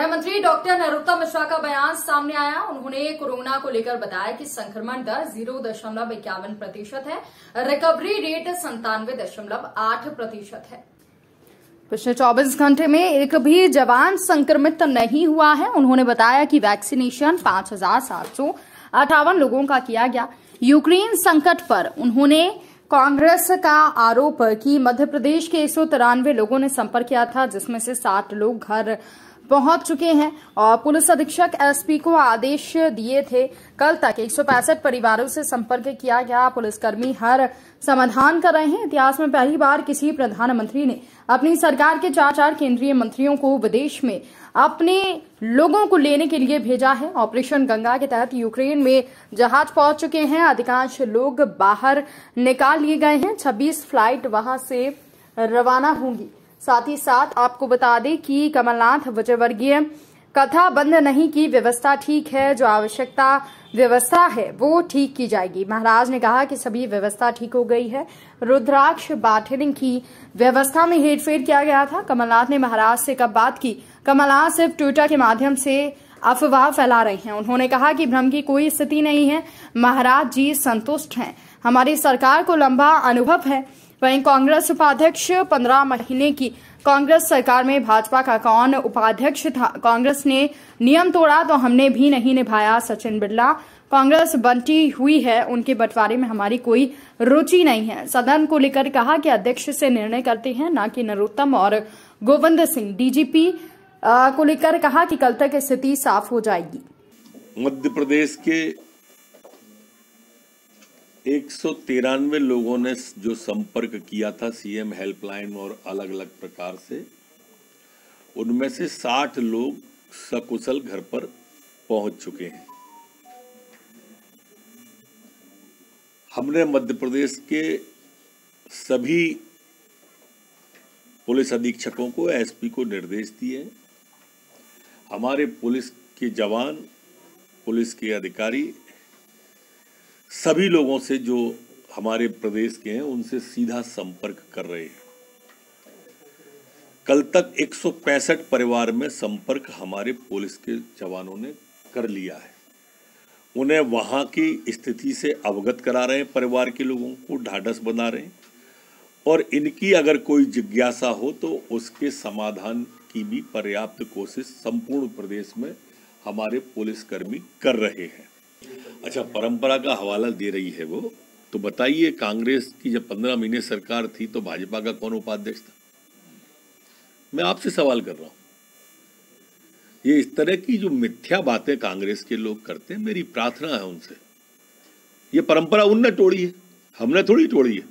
गृह मंत्री डॉक्टर नरोत्तम मिश्रा का बयान सामने आया। उन्होंने कोरोना को लेकर बताया कि संक्रमण दर 0.51% है, रिकवरी रेट 97.8% है। पिछले 24 घंटे में एक भी जवान संक्रमित नहीं हुआ है। उन्होंने बताया कि वैक्सीनेशन 5,758 लोगों का किया गया। यूक्रेन संकट पर उन्होंने कांग्रेस का आरोप कि मध्य प्रदेश के 193 लोगों ने संपर्क किया था, जिसमें से 60 लोग घर पहुंच चुके हैं और पुलिस अधीक्षक एसपी को आदेश दिए थे। कल तक 165 परिवारों से संपर्क किया गया। पुलिसकर्मी हर समाधान कर रहे हैं। इतिहास में पहली बार किसी प्रधानमंत्री ने अपनी सरकार के 4 केंद्रीय मंत्रियों को विदेश में अपने लोगों को लेने के लिए भेजा है। ऑपरेशन गंगा के तहत यूक्रेन में जहाज पहुंच चुके हैं। अधिकांश लोग बाहर निकाल लिए गए हैं। 26 फ्लाइट वहां से रवाना होंगी। साथ ही साथ आपको बता दें कि कमलनाथ विजयवर्गीय कथा बंद नहीं की, व्यवस्था ठीक है, जो आवश्यकता व्यवस्था है वो ठीक की जाएगी। महाराज ने कहा कि सभी व्यवस्था ठीक हो गई है। रुद्राक्ष बांटने की व्यवस्था में हेरफेर किया गया था। कमलनाथ ने महाराज से कब बात की? कमलनाथ सिर्फ ट्विटर के माध्यम से अफवाह फैला रहे हैं। उन्होंने कहा कि भ्रम की कोई स्थिति नहीं है, महाराज जी संतुष्ट हैं, हमारी सरकार को लंबा अनुभव है। वहीं कांग्रेस उपाध्यक्ष 15 महीने की कांग्रेस सरकार में भाजपा का कौन उपाध्यक्ष था? कांग्रेस ने नियम तोड़ा तो हमने भी नहीं निभाया। सचिन बिरला, कांग्रेस बंटी हुई है, उनके बंटवारे में हमारी कोई रुचि नहीं है। सदन को लेकर कहा कि अध्यक्ष से निर्णय करते हैं, न कि नरोत्तम और गोविंद सिंह। डीजीपी को लेकर कहा कि कल तक स्थिति साफ हो जाएगी। मध्य प्रदेश के 193 लोगों ने जो संपर्क किया था सीएम हेल्पलाइन और अलग अलग प्रकार से, उनमें से 60 लोग सकुशल घर पर पहुंच चुके हैं। हमने मध्य प्रदेश के सभी पुलिस अधीक्षकों को, एसपी को निर्देश दिए। हमारे पुलिस के जवान, पुलिस के अधिकारी सभी लोगों से जो हमारे प्रदेश के हैं उनसे सीधा संपर्क कर रहे हैं। कल तक 165 परिवार में संपर्क हमारे पुलिस के जवानों ने कर लिया है। उन्हें वहां की स्थिति से अवगत करा रहे हैं, परिवार के लोगों को ढाढ़स बना रहे हैं और इनकी अगर कोई जिज्ञासा हो तो उसके समाधान की भी पर्याप्त कोशिश संपूर्ण प्रदेश में हमारे पुलिसकर्मी कर रहे हैं। अच्छा, परंपरा का हवाला दे रही है वो, तो बताइए, कांग्रेस की जब 15 महीने सरकार थी तो भाजपा का कौन उपाध्यक्ष था? मैं आपसे सवाल कर रहा हूं। ये इस तरह की जो मिथ्या बातें कांग्रेस के लोग करते हैं, मेरी प्रार्थना है उनसे, ये परंपरा उनने तोड़ी है, हमने थोड़ी तोड़ी है।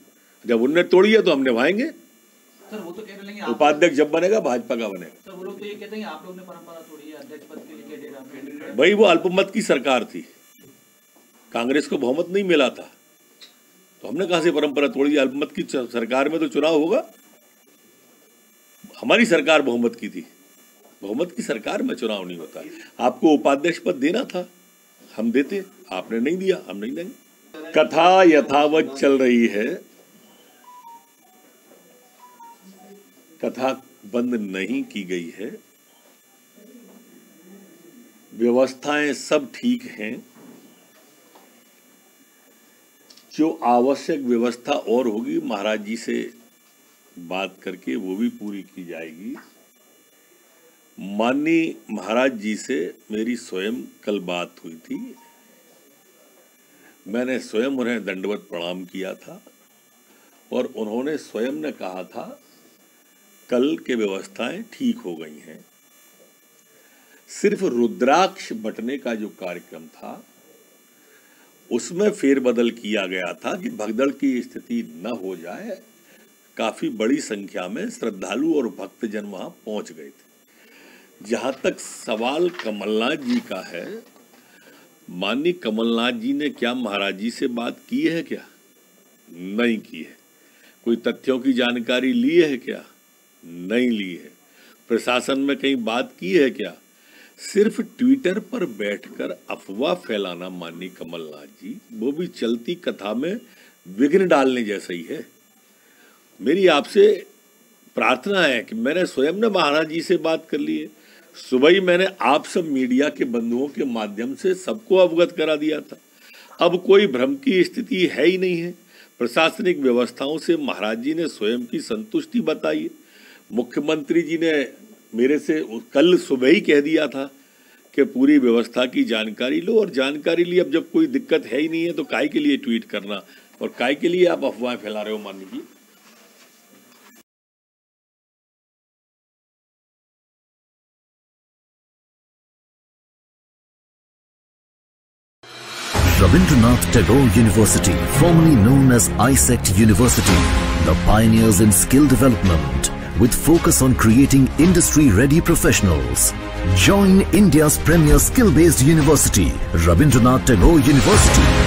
जब उनने तोड़ी है तो हम निभाएंगे। सर वो तो कह रहे हैं उपाध्यक्ष जब बनेगा भाजपा का बनेगा। सर वो लोग तो ये कहते हैं आप लोग ने परंपरा तोड़ी है, अध्यक्ष पद के लिए डेरा। भाई वो अल्पमत की सरकार थी, कांग्रेस को बहुमत नहीं मिला था, तो हमने कहां से परंपरा तोड़ी? अल्पमत की सरकार में तो चुनाव होगा। हमारी सरकार बहुमत की थी, बहुमत की सरकार में चुनाव नहीं होता। आपको उपाध्यक्ष पद देना था, हम देते, आपने नहीं दिया, हम नहीं देंगे। कथा यथावत चल रही है, कथा बंद नहीं की गई है। व्यवस्थाएं सब ठीक हैं। जो आवश्यक व्यवस्था और होगी महाराज जी से बात करके वो भी पूरी की जाएगी। माननीय महाराज जी से मेरी स्वयं कल बात हुई थी। मैंने स्वयं उन्हें दंडवत प्रणाम किया था और उन्होंने स्वयं ने कहा था कल के व्यवस्थाएं ठीक हो गई हैं। सिर्फ रुद्राक्ष बंटने का जो कार्यक्रम था उसमें फेरबदल किया गया था कि भगदड़ की स्थिति न हो जाए। काफी बड़ी संख्या में श्रद्धालु और भक्तजन वहां पहुंच गए थे। जहां तक सवाल कमलनाथ जी का है, माननीय कमलनाथ जी ने क्या महाराज जी से बात की है? क्या नहीं की है। कोई तथ्यों की जानकारी ली है? क्या नहीं ली है। प्रशासन में कहीं बात की है? क्या सिर्फ ट्विटर पर बैठकर अफवाह फैलाना माननीय कमलनाथ जी, वो भी चलती कथा में विघ्न डालने जैसा ही है। मेरी आपसे प्रार्थना है कि मैंने स्वयं ने महाराज जी से बात कर ली है, सुबह ही मैंने आप सब मीडिया के बंधुओं के माध्यम से सबको अवगत करा दिया था। अब कोई भ्रम की स्थिति है ही नहीं है। प्रशासनिक व्यवस्थाओं से महाराज जी ने स्वयं की संतुष्टि बताई है। मुख्यमंत्री जी ने मेरे से कल सुबह ही कह दिया था कि पूरी व्यवस्था की जानकारी लो, और जानकारी ली। अब जब कोई दिक्कत है ही नहीं है तो काहे के लिए ट्वीट करना और काहे के लिए आप अफवाहें फैला रहे हो माननीय जी। Rabindranath Tagore University, formerly known as ISECT University, the pioneers in skill development with focus on creating industry-ready professionals. Join India's premier skill-based university, Rabindranath Tagore University.